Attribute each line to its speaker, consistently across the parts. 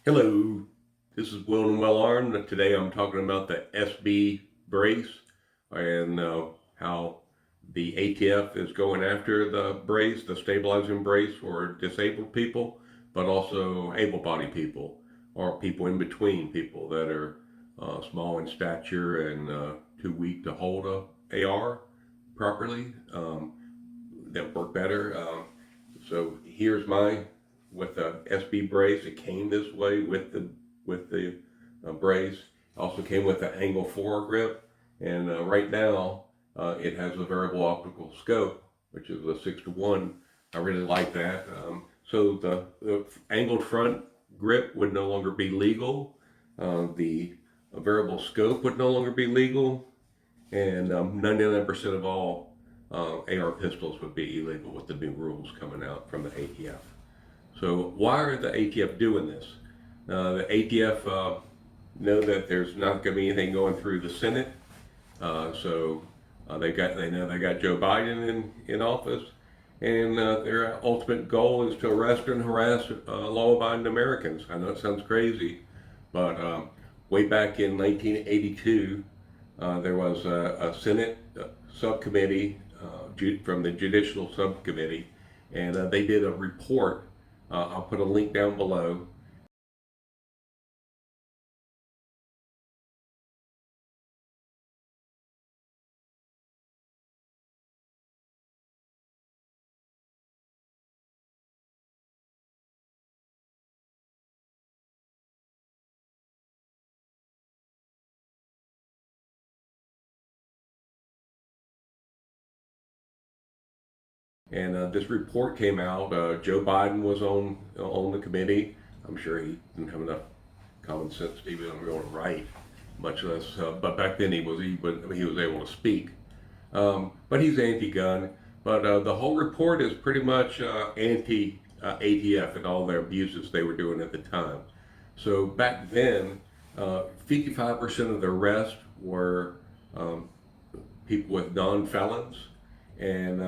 Speaker 1: Hello, this is Will and Well Armed. Today I'm talking about the SB brace and how the ATF is going after the brace, the stabilizing brace for disabled people, but also able-bodied people or people in between, people that are small in stature and too weak to hold a AR properly, that work better. So here's my with the SB brace. It came this way with the brace. Also came with the angle foregrip, and right now it has a variable optical scope, which is a 6-to-1. I really like that. So the angled front grip would no longer be legal. The variable scope would no longer be legal, and 99% of all AR pistols would be illegal with the new rules coming out from the ATF. So why are the ATF doing this? The ATF know that there's not going to be anything going through the Senate, so they know they got Joe Biden in office, and their ultimate goal is to arrest and harass law-abiding Americans. I know it sounds crazy, but way back in 1982, there was a Senate subcommittee from the Judicial Subcommittee, and they did a report. I'll put a link down below. And this report came out. Joe Biden was on the committee. I'm sure he didn't have enough common sense to even be able to write, much less. But back then he was able to speak. But he's anti-gun. But the whole report is pretty much anti-ATF and all their abuses they were doing at the time. So back then, 55% of the arrests were people with non-felons, and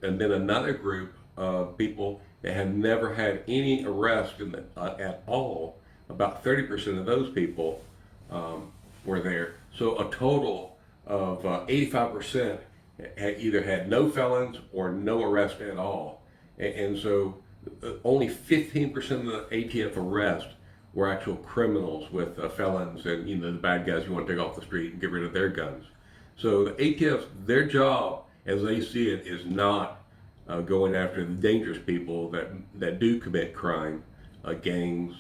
Speaker 1: then another group of people that had never had any arrest at all. About 30% of those people were there. So a total of 85% had either had no felons or no arrest at all. And so only 15% of the ATF arrests were actual criminals with felons and the bad guys who want to take off the street and get rid of their guns. So the ATF, their job, as they see it, is not going after the dangerous people that do commit crime, gangs,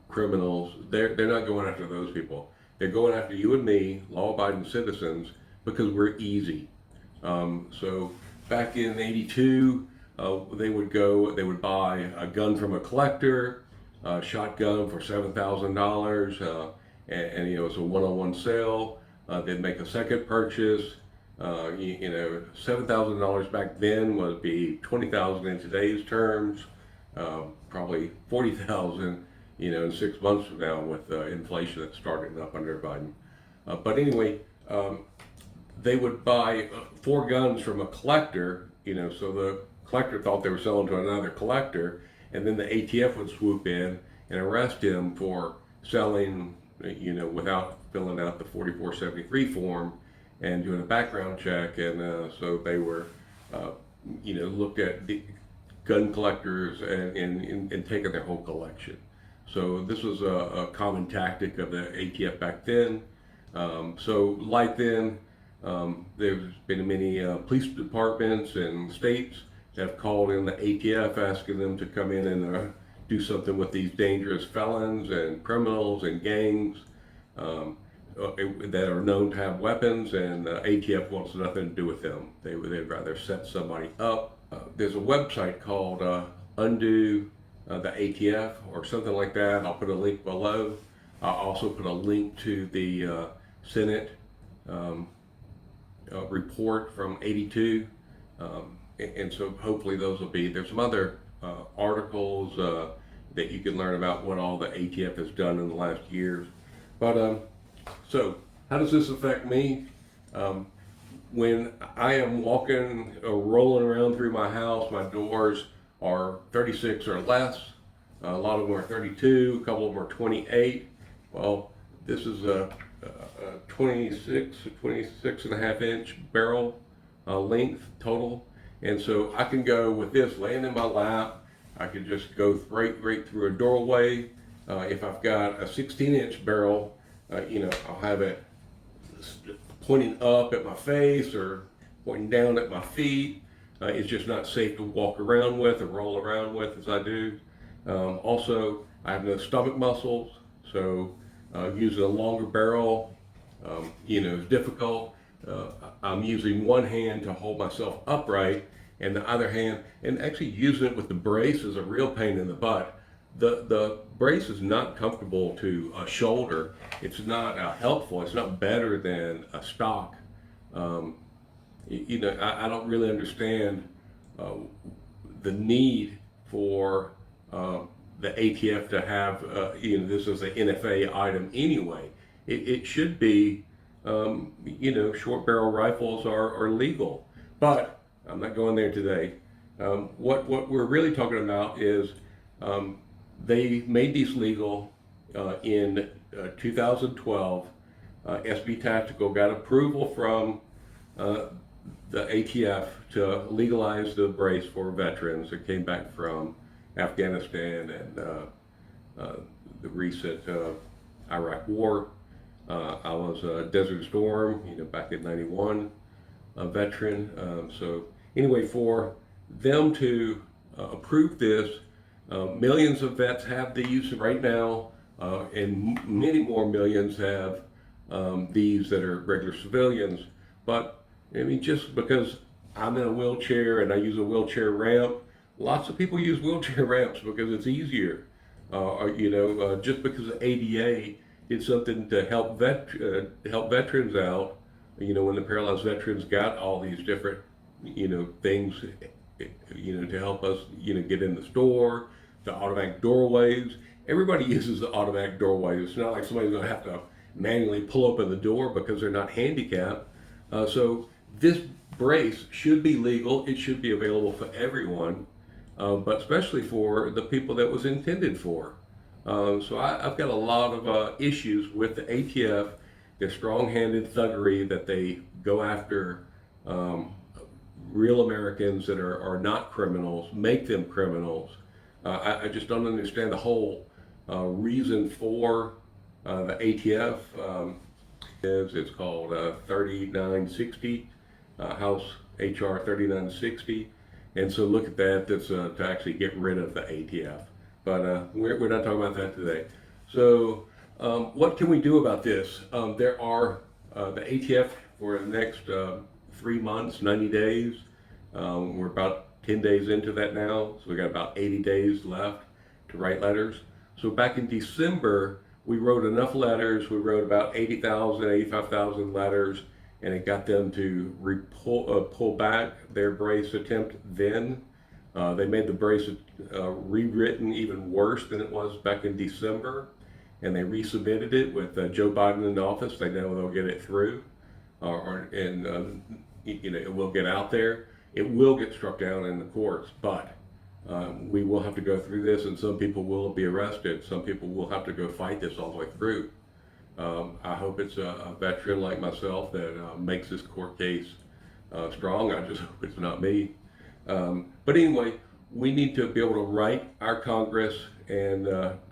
Speaker 1: criminals. They're not going after those people. They're going after you and me, law-abiding citizens, because we're easy. So back in '82, they would buy a gun from a collector, a shotgun for $7,000, and it was a one-on-one sale. They'd make a second purchase. $7,000 back then would be $20,000 in today's terms, probably $40,000, in 6 months from now with inflation that's starting up under Biden. But anyway, they would buy 4 guns from a collector, so the collector thought they were selling to another collector, and then the ATF would swoop in and arrest him for selling, without filling out the 4473 form and doing a background check. And so they were, looked at the gun collectors and taking their whole collection. So this was a common tactic of the ATF back then. So like then, there's been many police departments and states that have called in the ATF asking them to come in and do something with these dangerous felons and criminals and gangs that are known to have weapons, and ATF wants nothing to do with them. They'd rather set somebody up. There's a website called Undo the ATF or something like that. I'll put a link below. I'll also put a link to the Senate report from '82. And so hopefully those will be, there's some other articles that you can learn about what all the ATF has done in the last years. But so how does this affect me? When I am walking or rolling around through my house, my doors are 36 or less. A lot of them are 32, a couple of them are 28. Well, this is a 26 and a half inch barrel length total. And so I can go with this laying in my lap. I can just go right through a doorway. If I've got a 16-inch barrel, I'll have it pointing up at my face or pointing down at my feet. It's just not safe to walk around with or roll around with as I do. Also, I have no stomach muscles, so using a longer barrel, is difficult. I'm using one hand to hold myself upright, and the other hand, and actually using it with the brace is a real pain in the butt. The brace is not comfortable to a shoulder. It's not helpful. It's not better than a stock. I don't really understand the need for the ATF to have, this as an NFA item anyway. It should be, short barrel rifles are legal, but I'm not going there today. What we're really talking about is they made these legal in 2012. SB Tactical got approval from the ATF to legalize the brace for veterans that came back from Afghanistan and the recent Iraq War. I was a Desert Storm, back in '91, a veteran. So anyway, for them to approve this, millions of vets have these right now, and many more millions have these that are regular civilians. But I mean, just because I'm in a wheelchair and I use a wheelchair ramp, lots of people use wheelchair ramps because it's easier. Just because the ADA did something to help veterans out, when the paralyzed veterans got all these different, things, to help us, get in the store, the automatic doorways. Everybody uses the automatic doorways. It's not like somebody's going to have to manually pull open the door because they're not handicapped. So this brace should be legal. It should be available for everyone, but especially for the people that was intended for. So I've got a lot of issues with the ATF, their strong-handed thuggery that they go after real Americans that are not criminals, make them criminals. I just don't understand the whole reason for the ATF. It's called 3960, House HR 3960. And so look at that, that's to actually get rid of the ATF. But we're not talking about that today. So what can we do about this? There are the ATF for the next 3 months, 90 days. We're about 10 days into that now, so we got about 80 days left to write letters. So back in December, we wrote enough letters. We wrote about 80,000, 85,000 letters, and it got them to pull back their brace attempt then. They made the brace rewritten even worse than it was back in December, and they resubmitted it with Joe Biden in office. They know they'll get it through, it will get out there. It will get struck down in the courts, but we will have to go through this, and some people will be arrested. Some people will have to go fight this all the way through. I hope it's a veteran like myself that makes this court case strong. I just hope it's not me. But anyway, we need to be able to write our Congress, and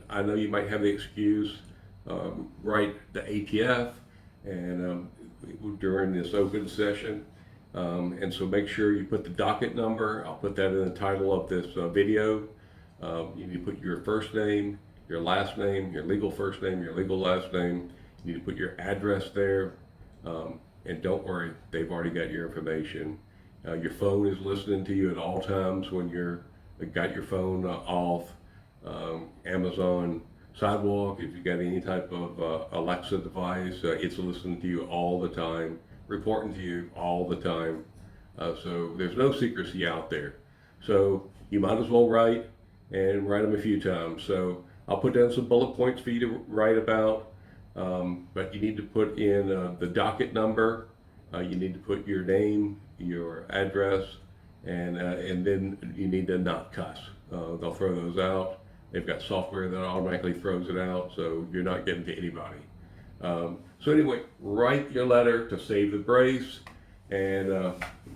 Speaker 1: I know you might have the excuse, write the ATF and during this open session. And so make sure you put the docket number. I'll put that in the title of this video. You need to put your first name, your last name, your legal first name, your legal last name. You need to put your address there. And don't worry, they've already got your information. Your phone is listening to you at all times when you've got your phone off. Amazon Sidewalk, if you've got any type of Alexa device, it's listening to you all the time, reporting to you all the time. So there's no secrecy out there. So you might as well write and write them a few times. So I'll put down some bullet points for you to write about, but you need to put in the docket number. You need to put your name, your address, and then you need to not cuss. They'll throw those out. They've got software that automatically throws it out, so you're not getting to anybody. So anyway, write your letter to save the brace, and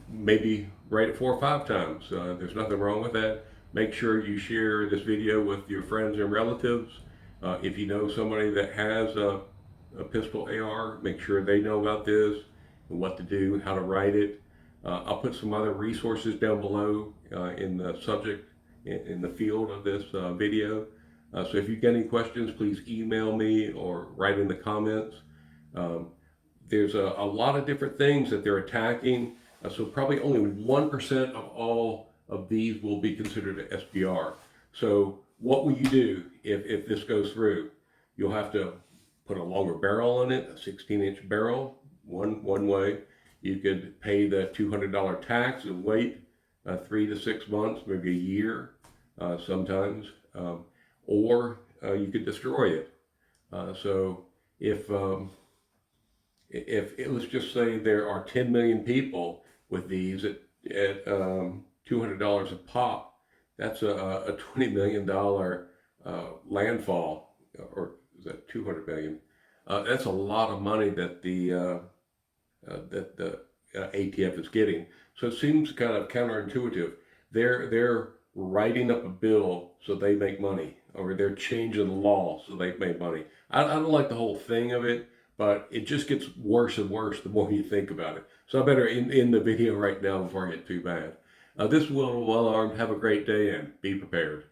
Speaker 1: maybe write it 4 or 5 times. There's nothing wrong with that. Make sure you share this video with your friends and relatives. If you know somebody that has a pistol AR, make sure they know about this and what to do, how to write it. I'll put some other resources down below in the subject, in the field of this video. So if you get any questions, please email me or write in the comments. Um, there's a lot of different things that they're attacking. So probably only 1% of all of these will be considered an SBR. So what will you do if this goes through? You'll have to put a longer barrel on it, a 16-inch barrel, one way. You could pay the $200 tax and wait 3 to 6 months, maybe a year sometimes, or you could destroy it. So if let's just say there are 10 million people with these at $200 a pop, that's a $20 million landfall, or is that 200 million? That's a lot of money that the ATF is getting. So it seems kind of counterintuitive. They're writing up a bill so they make money, or they're changing the law so they make money. I don't like the whole thing of it, but it just gets worse and worse the more you think about it. So I better end the video right now before I get too bad. This is Will Well Armed. Have a great day and be prepared.